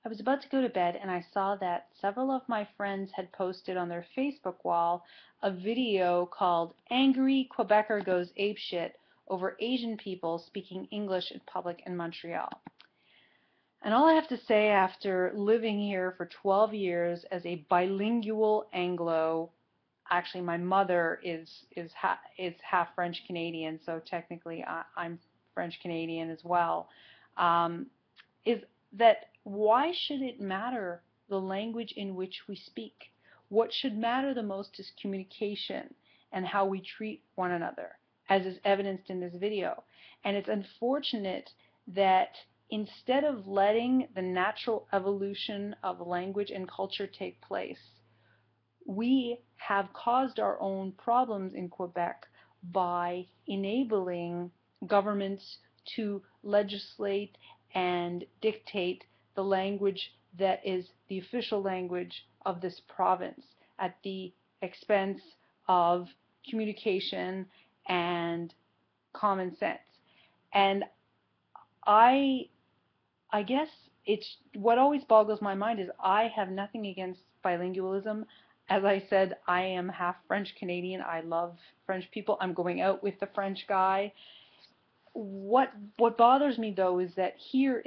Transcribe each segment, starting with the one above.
I was about to go to bed and I saw that several of my friends had posted on their Facebook wall a video called Angry Quebecer Goes Apeshit over Asian people speaking English in public in Montreal. And all I have to say after living here for 12 years as a bilingual Anglo, actually my mother is half French Canadian, so technically I'm French Canadian as well. Um, is that why should it matter the language in which we speak? What should matter the most is communication and how we treat one another, as is evidenced in this video. And it's unfortunate that instead of letting the natural evolution of language and culture take place, we have caused our own problems in Quebec by enabling governments to legislate and dictate the language that is the official language of this province at the expense of communication and common sense. And I I guess it's what always boggles my mind is I have nothing against bilingualism. As I said, I am half French Canadian. I love French people. I'm going out with the French guy. What bothers me though is that here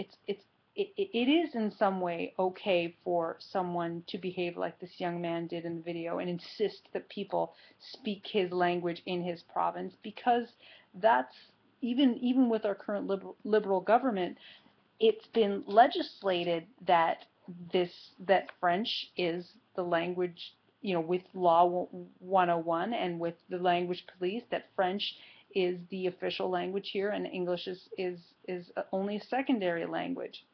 it is in some way okay for someone to behave like this young man did in the video and insist that people speak his language in his province, because that's even with our current liberal government, it's been legislated that French is the language, with Law 101 and with the language police, that French is the official language here and English is only a secondary language.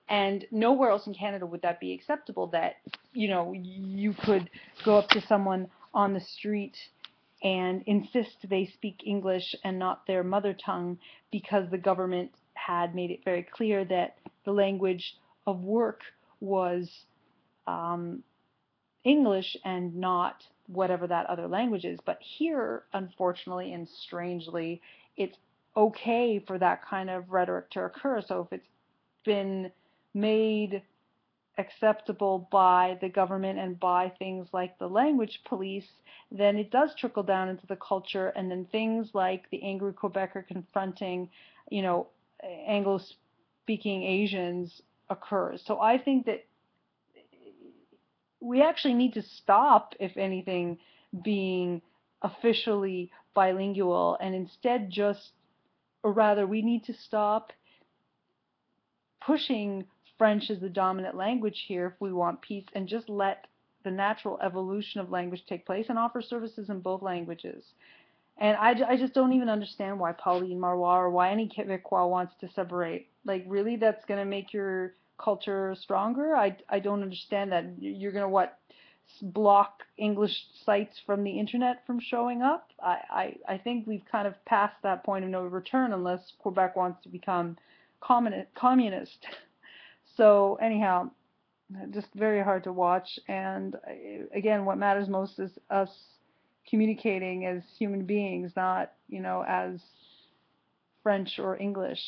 And nowhere else in Canada would that be acceptable, that you could go up to someone on the street and insist they speak English and not their mother tongue because the government had made it very clear that the language of work was um, English and not whatever that other language is. But here, unfortunately and strangely, it's okay for that kind of rhetoric to occur. So if it's been made acceptable by the government and by things like the language police, then it does trickle down into the culture, and then things like the angry Quebecer confronting, you know, Anglo-speaking Asians occurs. So I think that we actually need to stop, if anything, being officially bilingual, and instead just, or rather, we need to stop pushing French as the dominant language here if we want peace, and just let the natural evolution of language take place and offer services in both languages. And I just don't even understand why Pauline Marois or why any Quebecois wants to separate. Like, really, that's going to make your culture stronger? I don't understand that. You're going to, what, block English sites from the internet from showing up? I think we've kind of passed that point of no return unless Quebec wants to become communist. So anyhow, just very hard to watch. And again, what matters most is us communicating as human beings, not, as French or English.